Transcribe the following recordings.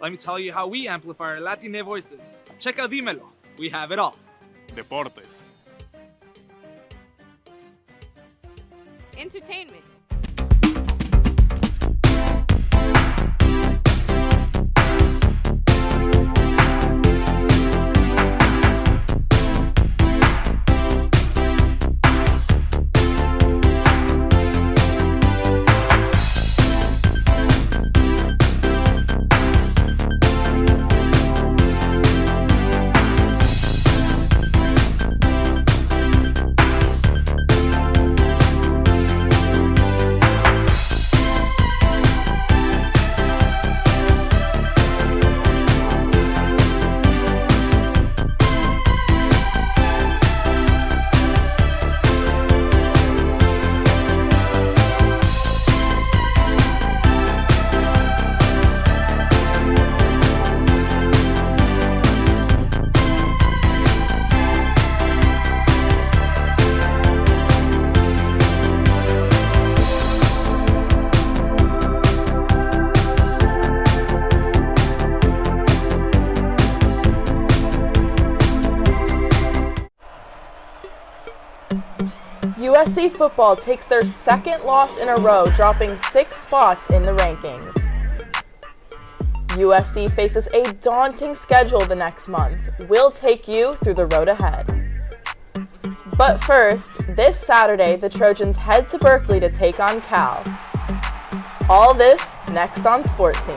Let me tell you how we amplify our Latine voices. Check out Dímelo. We have it all. Deportes. Entertainment. USC football takes their second loss in a row, dropping 6 spots in the rankings. USC faces a daunting schedule the next month. We'll take you through the road ahead. But first, this Saturday, the Trojans head to Berkeley to take on Cal. All this next on Sports Scene.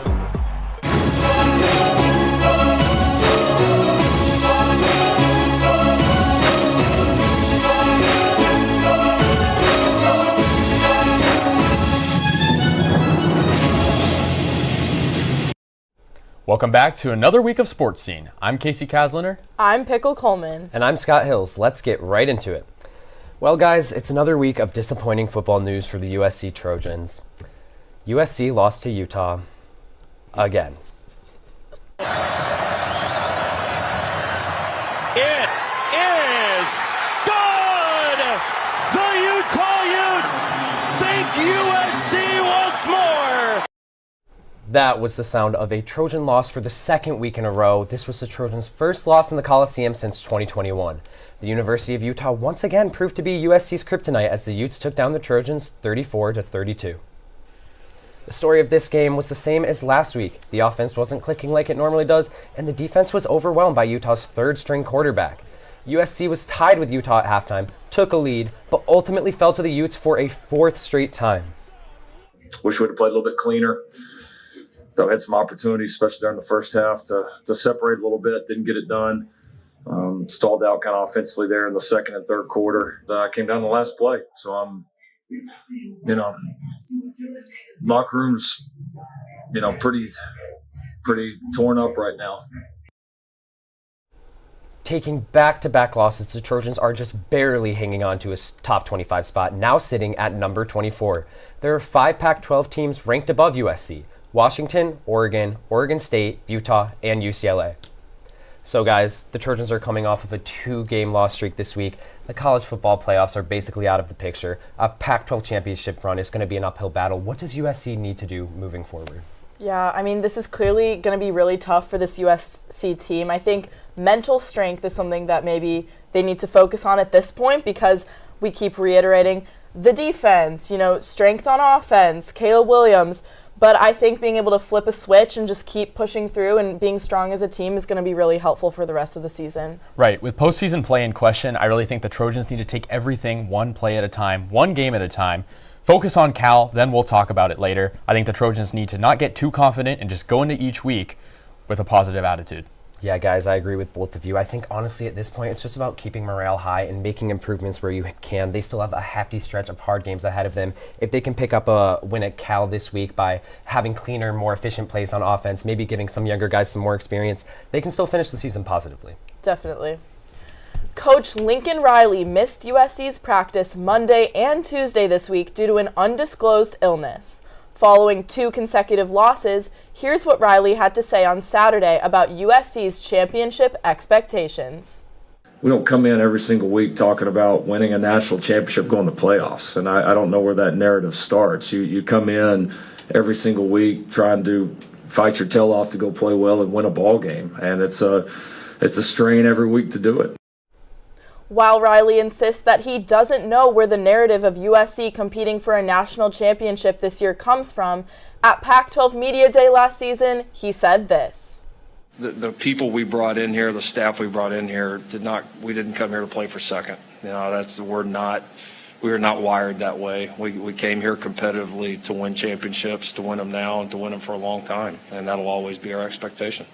Welcome back to another week of Sports Scene. I'm Casey Kasliner. I'm Pickle Coleman. And I'm Scott Hills. Let's get right into it. Well, guys, it's another week of disappointing football news for the USC Trojans. USC lost to Utah again. It is good! The Utah Utes sink USC once more! That was the sound of a Trojan loss for the second week in a row. This was the Trojans' first loss in the Coliseum since 2021. The University of Utah once again proved to be USC's kryptonite as the Utes took down the Trojans 34-32. The story of this game was the same as last week. The offense wasn't clicking like it normally does, and the defense was overwhelmed by Utah's third-string quarterback. USC was tied with Utah at halftime, took a lead, but ultimately fell to the Utes for a fourth straight time. Wish we'd have played a little bit cleaner. Though had some opportunities, especially there in the first half, to separate a little bit. Didn't get it done. Stalled out kind of offensively there in the second and third quarter. Came down the last play. So I'm, locker room's, pretty torn up right now. Taking back-to-back losses, the Trojans are just barely hanging on to a top 25 spot, now sitting at number 24. There are 5 Pac-12 teams ranked above USC. Washington, Oregon, Oregon State, Utah, and UCLA. So guys, the Trojans are coming off of a 2-game loss streak this week. The college football playoffs are basically out of the picture. A Pac-12 championship run is going to be an uphill battle. What does USC need to do moving forward? Yeah, I mean, this is clearly going to be really tough for this USC team. I think mental strength is something that maybe they need to focus on at this point because we keep reiterating the defense, strength on offense, Caleb Williams. But I think being able to flip a switch and just keep pushing through and being strong as a team is going to be really helpful for the rest of the season. Right. With postseason play in question, I really think the Trojans need to take everything one play at a time, one game at a time. Focus on Cal, then we'll talk about it later. I think the Trojans need to not get too confident and just go into each week with a positive attitude. Yeah, guys, I agree with both of you. I think, honestly, at this point, it's just about keeping morale high and making improvements where you can. They still have a hefty stretch of hard games ahead of them. If they can pick up a win at Cal this week by having cleaner, more efficient plays on offense, maybe giving some younger guys some more experience, they can still finish the season positively. Definitely. Coach Lincoln Riley missed USC's practice Monday and Tuesday this week due to an undisclosed illness. Following 2 consecutive losses, here's what Riley had to say on Saturday about USC's championship expectations. We don't come in every single week talking about winning a national championship, going to playoffs, and I don't know where that narrative starts. You come in every single week trying to fight your tail off to go play well and win a ball game. And it's a strain every week to do it. While Riley insists that he doesn't know where the narrative of USC competing for a national championship this year comes from, at Pac-12 Media Day last season, he said this. The people we brought in here, the staff we brought in here, we didn't come here to play for second. We were not wired that way. We came here competitively to win championships, to win them now, and to win them for a long time. And that'll always be our expectation.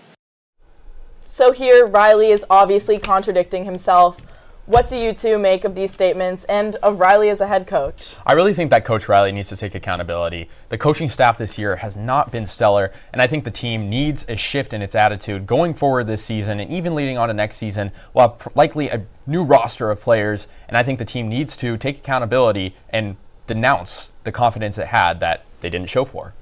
So here, Riley is obviously contradicting himself. What do you two make of these statements and of Riley as a head coach? I really think that Coach Riley needs to take accountability. The coaching staff this year has not been stellar, and I think the team needs a shift in its attitude going forward this season, and even leading on to next season. We'll have likely a new roster of players, and I think the team needs to take accountability and denounce the confidence it had that they didn't show for.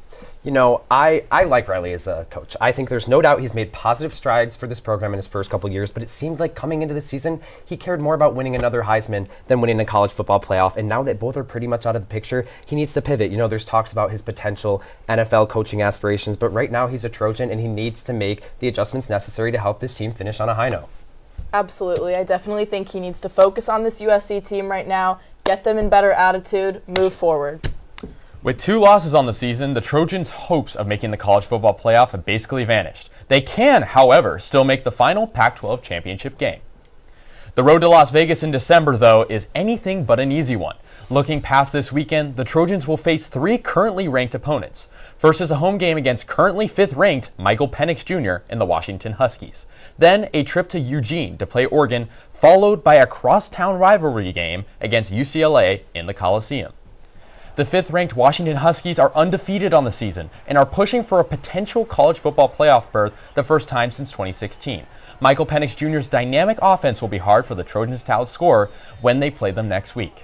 You know, I like Riley as a coach. I think there's no doubt he's made positive strides for this program in his first couple years, but it seemed like coming into the season, he cared more about winning another Heisman than winning a college football playoff. And now that both are pretty much out of the picture, he needs to pivot. You know, there's talks about his potential NFL coaching aspirations, but right now he's a Trojan and he needs to make the adjustments necessary to help this team finish on a high note. Absolutely. I definitely think he needs to focus on this USC team right now, get them in better attitude, move forward. With 2 losses on the season, the Trojans' hopes of making the college football playoff have basically vanished. They can, however, still make the final Pac-12 championship game. The road to Las Vegas in December, though, is anything but an easy one. Looking past this weekend, the Trojans will face 3 currently ranked opponents. First is a home game against currently 5th-ranked Michael Penix Jr. in the Washington Huskies. Then a trip to Eugene to play Oregon, followed by a crosstown rivalry game against UCLA in the Coliseum. The 5th-ranked Washington Huskies are undefeated on the season and are pushing for a potential college football playoff berth the first time since 2016. Michael Penix Jr.'s dynamic offense will be hard for the Trojans to outscore when they play them next week.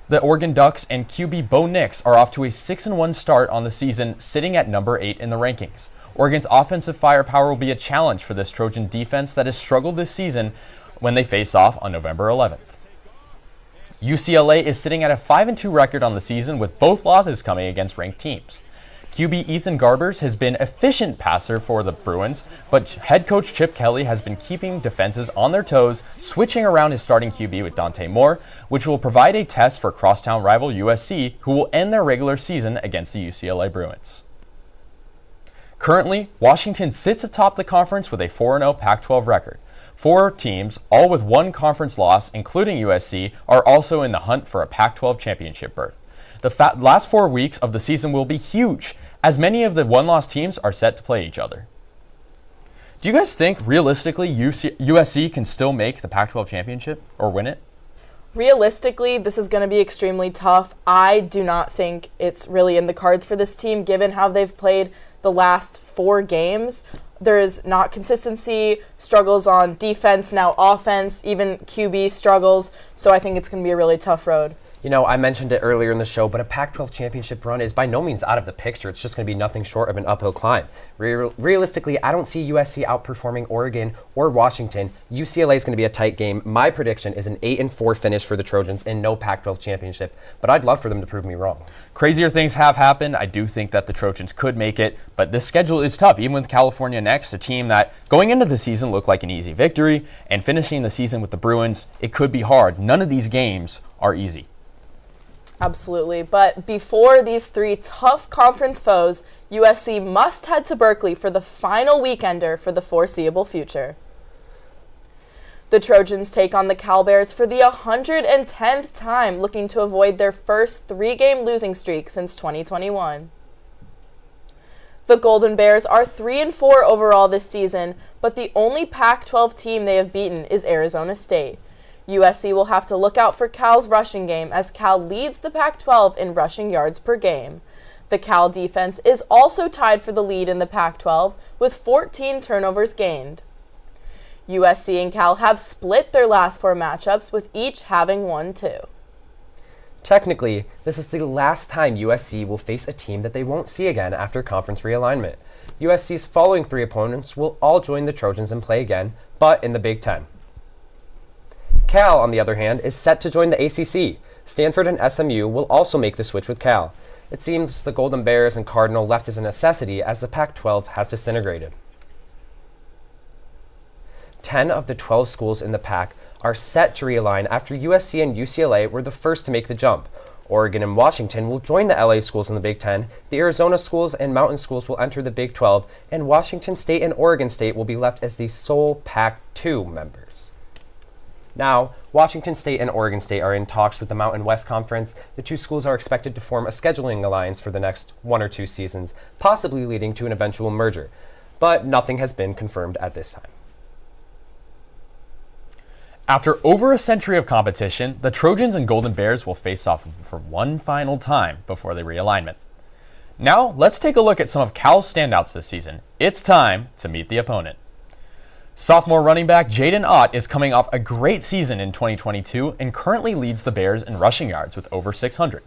The Oregon Ducks and QB Bo Nix are off to a 6-1 start on the season, sitting at number 8 in the rankings. Oregon's offensive firepower will be a challenge for this Trojan defense that has struggled this season when they face off on November 11th. UCLA is sitting at a 5-2 record on the season, with both losses coming against ranked teams. QB Ethan Garbers has been efficient passer for the Bruins, but head coach Chip Kelly has been keeping defenses on their toes, switching around his starting QB with Dante Moore, which will provide a test for crosstown rival USC, who will end their regular season against the UCLA Bruins. Currently, Washington sits atop the conference with a 4-0 Pac-12 record. 4 teams, all with 1 conference loss, including USC, are also in the hunt for a Pac-12 championship berth. The last 4 weeks of the season will be huge, as many of the 1-loss teams are set to play each other. Do you guys think, realistically, USC can still make the Pac-12 championship or win it? Realistically, this is going to be extremely tough. I do not think it's really in the cards for this team, given how they've played the last 4 games. There's not consistency, struggles on defense, now offense, even QB struggles. So I think it's going to be a really tough road. You know, I mentioned it earlier in the show, but a Pac-12 championship run is by no means out of the picture. It's just going to be nothing short of an uphill climb. Realistically, I don't see USC outperforming Oregon or Washington. UCLA is going to be a tight game. My prediction is an 8-4 finish for the Trojans and no Pac-12 championship, but I'd love for them to prove me wrong. Crazier things have happened. I do think that the Trojans could make it, but this schedule is tough. Even with California next, a team that going into the season looked like an easy victory, and finishing the season with the Bruins, it could be hard. None of these games are easy. Absolutely. But before these 3 tough conference foes, USC must head to Berkeley for the final weekender for the foreseeable future. The Trojans take on the Cal Bears for the 110th time, looking to avoid their first 3-game losing streak since 2021. The Golden Bears are 3-4 overall this season, but the only Pac-12 team they have beaten is Arizona State. USC will have to look out for Cal's rushing game, as Cal leads the Pac-12 in rushing yards per game. The Cal defense is also tied for the lead in the Pac-12 with 14 turnovers gained. USC and Cal have split their last 4 matchups, with each having won 2. Technically, this is the last time USC will face a team that they won't see again after conference realignment. USC's following 3 opponents will all join the Trojans and play again, but in the Big Ten. Cal, on the other hand, is set to join the ACC. Stanford and SMU will also make the switch with Cal. It seems the Golden Bears and Cardinal left as a necessity as the Pac-12 has disintegrated. 10 of the 12 schools in the Pac are set to realign after USC and UCLA were the first to make the jump. Oregon and Washington will join the LA schools in the Big Ten, the Arizona schools and Mountain schools will enter the Big 12, and Washington State and Oregon State will be left as the sole Pac-2 members. Now, Washington State and Oregon State are in talks with the Mountain West Conference. The two schools are expected to form a scheduling alliance for the next 1 or 2 seasons, possibly leading to an eventual merger. But nothing has been confirmed at this time. After over a century of competition, the Trojans and Golden Bears will face off for one final time before the realignment. Now, let's take a look at some of Cal's standouts this season. It's time to meet the opponent. Sophomore running back Jaden Ott is coming off a great season in 2022 and currently leads the Bears in rushing yards with over 600.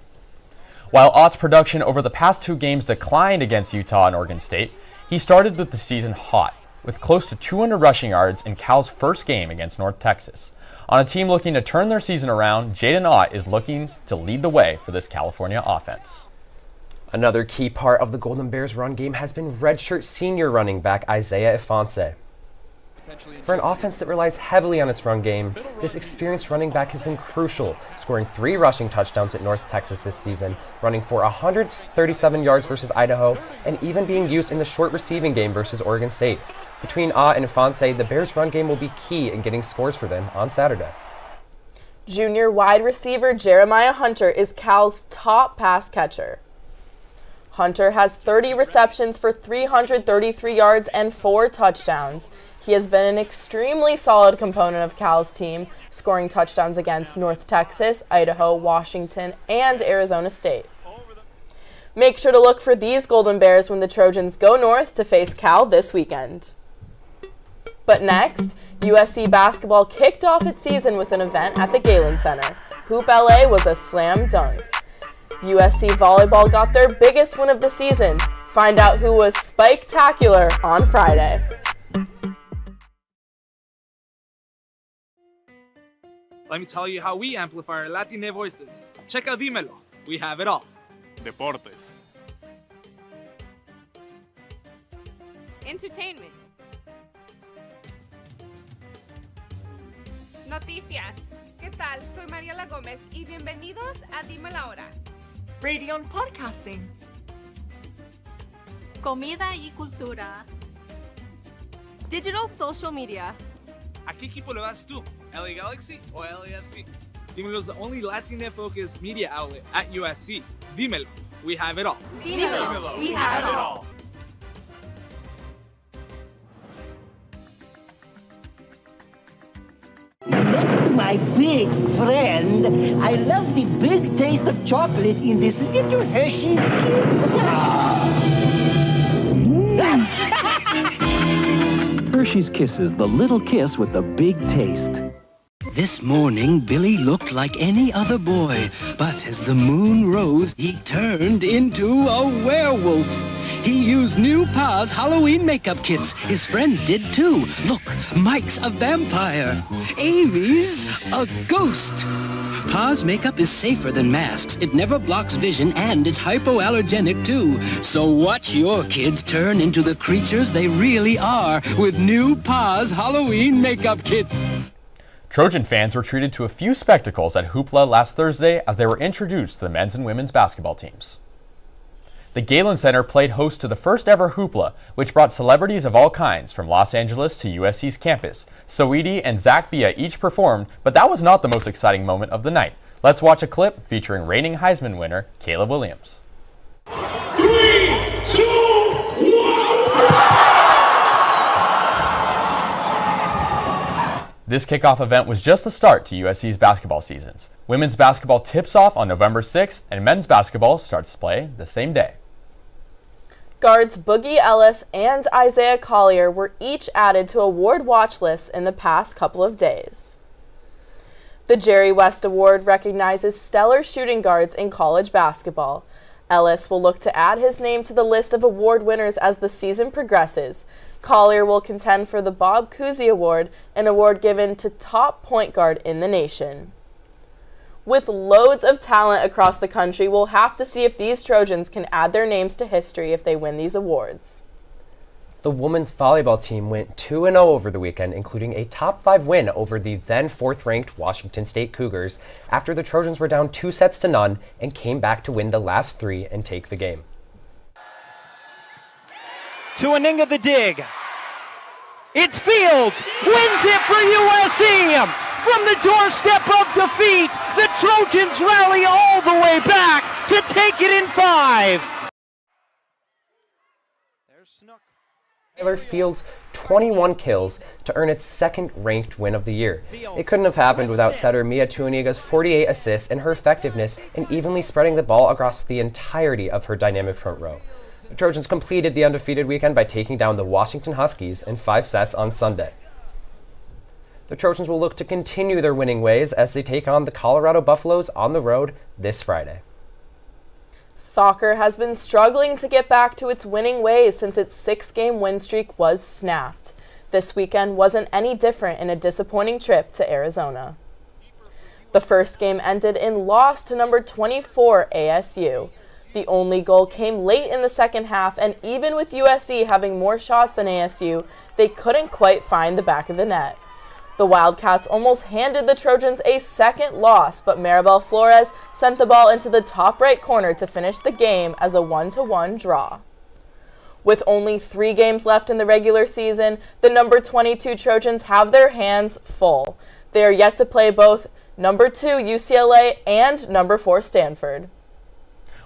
While Ott's production over the past 2 games declined against Utah and Oregon State, he started with the season hot, with close to 200 rushing yards in Cal's first game against North Texas. On a team looking to turn their season around, Jaden Ott is looking to lead the way for this California offense. Another key part of the Golden Bears' run game has been redshirt senior running back Isaiah Ifanse. For an offense that relies heavily on its run game, this experienced running back has been crucial, scoring 3 rushing touchdowns at North Texas this season, running for 137 yards versus Idaho, and even being used in the short receiving game versus Oregon State. Between Ott and Ifanse, the Bears' run game will be key in getting scores for them on Saturday. Junior wide receiver Jeremiah Hunter is Cal's top pass catcher. Hunter has 30 receptions for 333 yards and 4 touchdowns. He has been an extremely solid component of Cal's team, scoring touchdowns against North Texas, Idaho, Washington, and Arizona State. Make sure to look for these Golden Bears when the Trojans go north to face Cal this weekend. But next, USC basketball kicked off its season with an event at the Galen Center. Hoop LA was a slam dunk. USC volleyball got their biggest win of the season. Find out who was spike-tacular on Friday. Let me tell you how we amplify our Latine voices. Check out Dímelo. We have it all. Deportes. Entertainment. Noticias. ¿Qué tal? Soy Mariela Gómez y bienvenidos a Dímelo Ahora. Radio and podcasting. Comida y cultura. Digital social media. ¿A qué equipo le vas tú? LA Galaxy o LAFC? Dímelo is the only Latine-focused media outlet at USC. Dímelo. We have it all. Dímelo. We have it all. Next to my big friend, I love the big taste of chocolate in this little Hershey's kiss. Hershey's Kisses, the little kiss with the big taste. This morning, Billy looked like any other boy, but as the moon rose, he turned into a werewolf. He used new Pa's Halloween makeup kits. His friends did too. Look, Mike's a vampire. Amy's a ghost. Pa's makeup is safer than masks. It never blocks vision, and it's hypoallergenic too. So watch your kids turn into the creatures they really are with new Pa's Halloween makeup kits. Trojan fans were treated to a few spectacles at Hoopla last Thursday as they were introduced to the men's and women's basketball teams. The Galen Center played host to the first ever Hoopla, which brought celebrities of all kinds from Los Angeles to USC's campus. Saweetie and Zach Bia each performed, but that was not the most exciting moment of the night. Let's watch a clip featuring reigning Heisman winner Caleb Williams. 3, 2, 1. This kickoff event was just the start to USC's basketball seasons. Women's basketball tips off on November 6th, and men's basketball starts play the same day. Guards Boogie Ellis and Isaiah Collier were each added to award watch lists in the past couple of days. The Jerry West Award recognizes stellar shooting guards in college basketball. Ellis will look to add his name to the list of award winners as the season progresses. Collier will contend for the Bob Cousy Award, an award given to top point guard in the nation. With loads of talent across the country, we'll have to see if these Trojans can add their names to history if they win these awards. The women's volleyball team went 2-0 over the weekend, including a top 5 win over the then 4th-ranked Washington State Cougars after the Trojans were down 2-0 and came back to win the last 3 and take the game. Tuaninga the dig. It's Fields, wins it for USC. From the doorstep of defeat, the Trojans rally all the way back to take it in 5. There's Snook. Taylor Fields 21 kills to earn its 2nd-ranked win of the year. It couldn't have happened without setter Mia Tuaniga's 48 assists and her effectiveness in evenly spreading the ball across the entirety of her dynamic front row. The Trojans completed the undefeated weekend by taking down the Washington Huskies in 5 sets on Sunday. The Trojans will look to continue their winning ways as they take on the Colorado Buffaloes on the road this Friday. Soccer has been struggling to get back to its winning ways since its 6-game win streak was snapped. This weekend wasn't any different in a disappointing trip to Arizona. The first game ended in loss to number 24 ASU. The only goal came late in the second half, and even with USC having more shots than ASU, they couldn't quite find the back of the net. The Wildcats almost handed the Trojans a second loss, but Maribel Flores sent the ball into the top right corner to finish the game as a 1-1 draw. With only 3 games left in the regular season, the number 22 Trojans have their hands full. They are yet to play both number 2 UCLA and number 4 Stanford.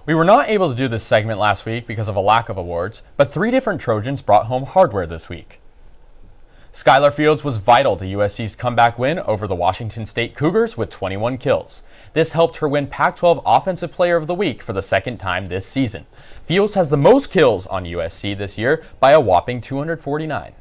We were not able to do this segment last week because of a lack of awards, but 3 different Trojans brought home hardware this week. Skylar Fields was vital to USC's comeback win over the Washington State Cougars with 21 kills. This helped her win Pac-12 Offensive Player of the Week for the 2nd time this season. Fields has the most kills on USC this year by a whopping 249.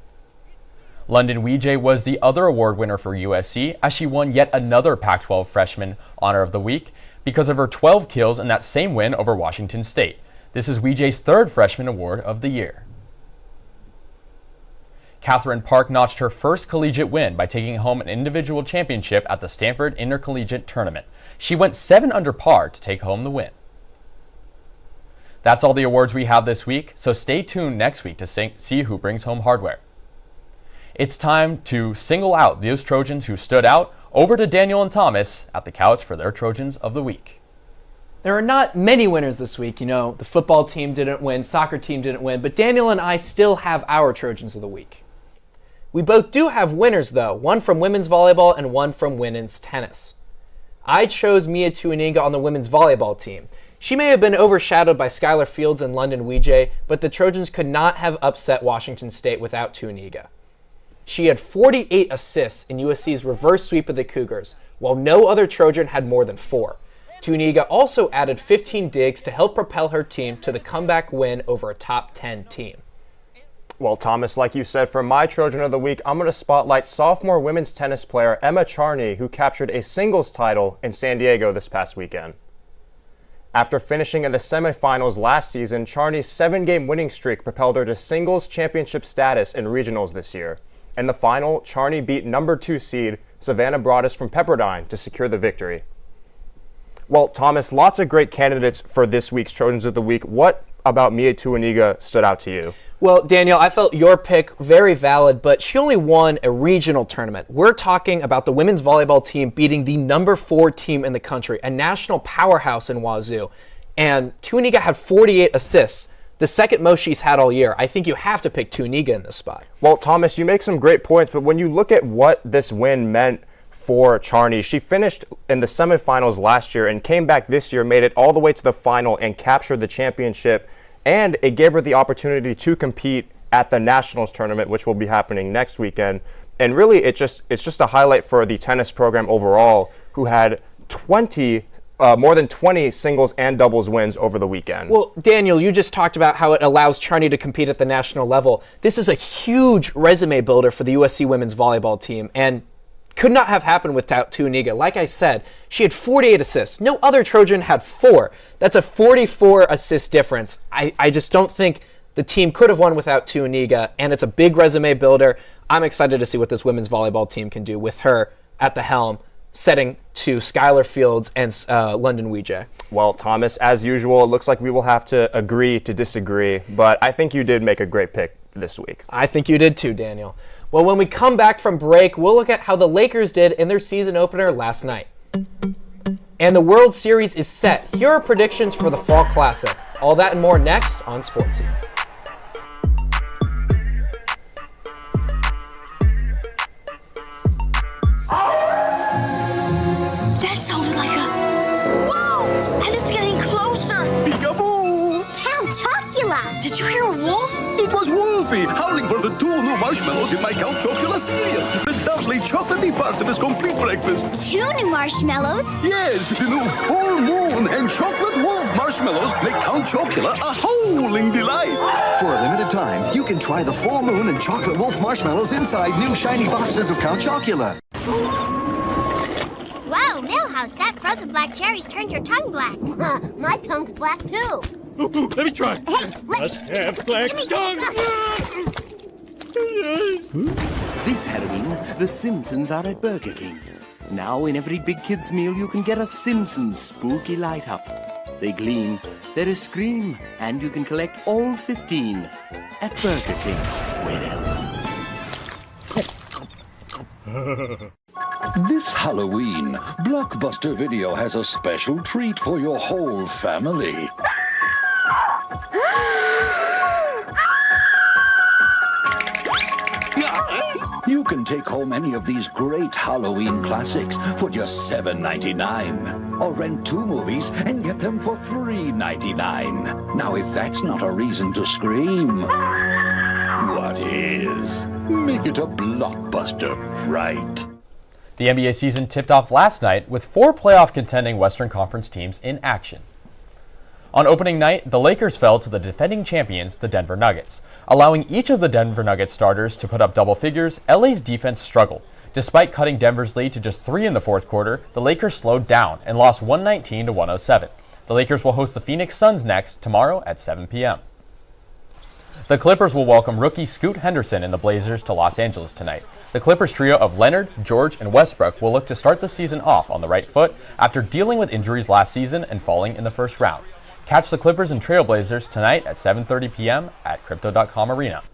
London Weejay was the other award winner for USC as she won yet another Pac-12 Freshman Honor of the Week because of her 12 kills in that same win over Washington State. This is Weejay's 3rd Freshman Award of the year. Catherine Park notched her first collegiate win by taking home an individual championship at the Stanford Intercollegiate Tournament. She went 7 under par to take home the win. That's all the awards we have this week, so stay tuned next week to see who brings home hardware. It's time to single out those Trojans who stood out. Over to Daniel and Thomas at the couch for their Trojans of the Week. There are not many winners this week. You know, the football team didn't win, soccer team didn't win, but Daniel and I still have our Trojans of the Week. We both do have winners, though, one from women's volleyball and one from women's tennis. I chose Mia Tuaniga on the women's volleyball team. She may have been overshadowed by Skylar Fields and London Weejay, but the Trojans could not have upset Washington State without Tuaniga. She had 48 assists in USC's reverse sweep of the Cougars, while no other Trojan had more than 4. Tuaniga also added 15 digs to help propel her team to the comeback win over a top 10 team. Well, Thomas, like you said, for my Trojan of the Week, I'm going to spotlight sophomore women's tennis player Emma Charney, who captured a singles title in San Diego this past weekend. After finishing in the semifinals last season, Charney's 7-game winning streak propelled her to singles championship status in regionals this year. In the final, Charney beat number 2 seed Savannah Broadus from Pepperdine to secure the victory. Well, Thomas, lots of great candidates for this week's Trojans of the Week. What about Mia Tuaniga stood out to you? Well, Daniel, I felt your pick very valid, but she only won a regional tournament. We're talking about the women's volleyball team beating the number 4 team in the country, a national powerhouse in Wazoo. And Tuaniga had 48 assists, the second most she's had all year. I think you have to pick Tuaniga in this spot. Well, Thomas, you make some great points, but when you look at what this win meant for Charney, she finished in the semifinals last year and came back this year, made it all the way to the final and captured the championship. And it gave her the opportunity to compete at the Nationals tournament, which will be happening next weekend. And really, it's just a highlight for the tennis program overall, who had more than 20 singles and doubles wins over the weekend. Well, Daniel, you just talked about how it allows Charney to compete at the national level. This is a huge resume builder for the USC women's volleyball team, and could not have happened without Tuaniga. Like I said, she had 48 assists. No other Trojan had 4. That's a 44 assist difference. I just don't think the team could have won without Tuaniga, and it's a big resume builder. I'm excited to see what this women's volleyball team can do with her at the helm setting to Skylar Fields and London Weejay? Well, Thomas, as usual, it looks like we will have to agree to disagree, but I think you did make a great pick this week. I think you did too, Daniel. Well, when we come back from break, we'll look at how the Lakers did in their season opener last night. And the World Series is set. Here are predictions for the Fall Classic. All that and more next on Sportsy. That sounded like a wolf, and it's getting closer. Peekaboo! Count Chocula! Did you hear a wolf? It was Wolfie howling for the 2 new marshmallows in my Count Chocula cereal. The lovely chocolatey part of this complete breakfast. 2 new marshmallows? Yes, the new full moon and chocolate wolf marshmallows make Count Chocula a howling delight. For a limited time, you can try the full moon and chocolate wolf marshmallows inside new shiny boxes of Count Chocula. Wow, Millhouse, that frozen black cherries turned your tongue black. My tongue's black too. Let me try. Hey, Let's have black tongue. This Halloween, the Simpsons are at Burger King. Now in every big kid's meal you can get a Simpsons spooky light up. They gleam, there is scream, and you can collect all 15 at Burger King. Where else? This Halloween, Blockbuster Video has a special treat for your whole family. You can take home any of these great Halloween classics for just $7.99. Or rent 2 movies and get them for $3.99. Now, if that's not a reason to scream, what is? Make it a Blockbuster fright. The NBA season tipped off last night with 4 playoff contending Western Conference teams in action. On opening night, the Lakers fell to the defending champions, the Denver Nuggets. Allowing each of the Denver Nuggets starters to put up double figures, LA's defense struggled. Despite cutting Denver's lead to just 3 in the fourth quarter, the Lakers slowed down and lost 119 to 107. The Lakers will host the Phoenix Suns next tomorrow at 7 p.m. The Clippers will welcome rookie Scoot Henderson and the Blazers to Los Angeles tonight. The Clippers trio of Leonard, George, and Westbrook will look to start the season off on the right foot after dealing with injuries last season and falling in the first round. Catch the Clippers and Trailblazers tonight at 7:30 p.m. at Crypto.com Arena.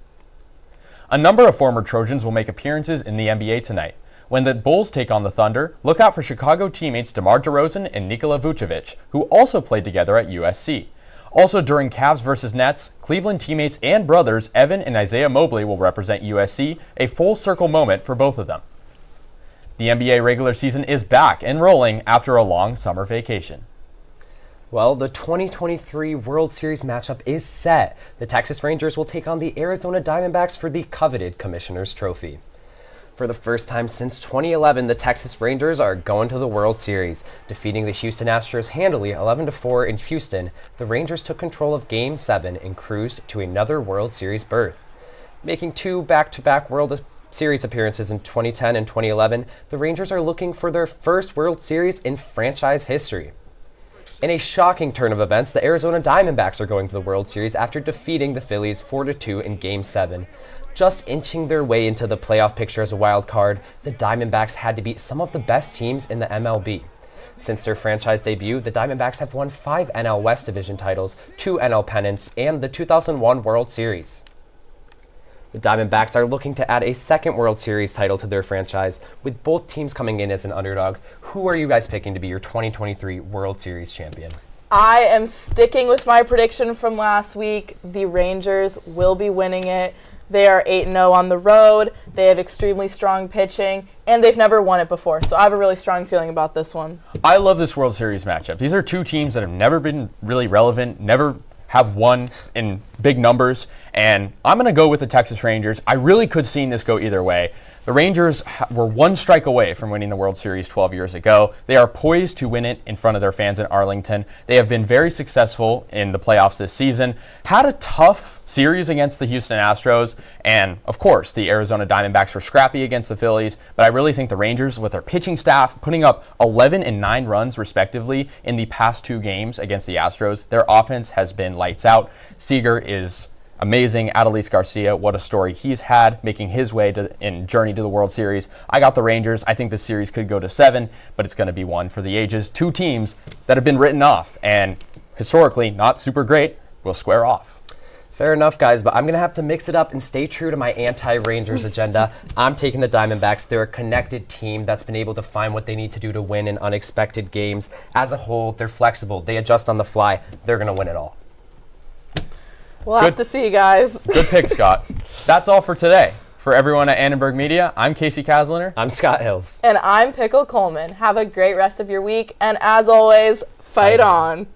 A number of former Trojans will make appearances in the NBA tonight. When the Bulls take on the Thunder, look out for Chicago teammates DeMar DeRozan and Nikola Vucevic, who also played together at USC. Also during Cavs vs. Nets, Cleveland teammates and brothers Evan and Isaiah Mobley will represent USC, a full circle moment for both of them. The NBA regular season is back and rolling after a long summer vacation. Well, the 2023 World Series matchup is set. The Texas Rangers will take on the Arizona Diamondbacks for the coveted Commissioner's Trophy. For the first time since 2011, the Texas Rangers are going to the World Series. Defeating the Houston Astros handily 11-4 in Houston, the Rangers took control of Game 7 and cruised to another World Series berth. Making 2 back-to-back World Series appearances in 2010 and 2011, the Rangers are looking for their first World Series in franchise history. In a shocking turn of events, the Arizona Diamondbacks are going to the World Series after defeating the Phillies 4-2 in Game 7. Just inching their way into the playoff picture as a wild card, the Diamondbacks had to beat some of the best teams in the MLB. Since their franchise debut, the Diamondbacks have won 5 NL West Division titles, 2 NL pennants, and the 2001 World Series. The Diamondbacks are looking to add a second World Series title to their franchise, with both teams coming in as an underdog. Who are you guys picking to be your 2023 World Series champion? I am sticking with my prediction from last week. The Rangers will be winning it. They are 8-0 on the road. They have extremely strong pitching, and they've never won it before. So I have a really strong feeling about this one. I love this World Series matchup. These are 2 teams that have never been really relevant, never have won in big numbers, and I'm going to go with the Texas Rangers. I really could see this go either way. The Rangers were 1 strike away from winning the World Series 12 years ago. They are poised to win it in front of their fans in Arlington. They have been very successful in the playoffs this season. Had a tough series against the Houston Astros, and of course the Arizona Diamondbacks were scrappy against the Phillies, but I really think the Rangers, with their pitching staff putting up 11 and 9 runs respectively in the past 2 games against the Astros, their offense has been lights out. Seager is Amazing. Adolis Garcia, what a story he's had, making his way in journey to the World Series. I got the Rangers. I think the series could go to 7, but it's going to be one for the ages. 2 teams that have been written off and historically not super great will square off. Fair enough, guys, but I'm going to have to mix it up and stay true to my anti-Rangers agenda. I'm taking the Diamondbacks. They're a connected team that's been able to find what they need to do to win in unexpected games. As a whole, they're flexible. They adjust on the fly. They're going to win it all. We'll have to see, guys. Good pick, Scott. That's all for today. For everyone at Annenberg Media, I'm Casey Kasliner. I'm Scott Hills. And I'm Pickle Coleman. Have a great rest of your week. And as always, fight on.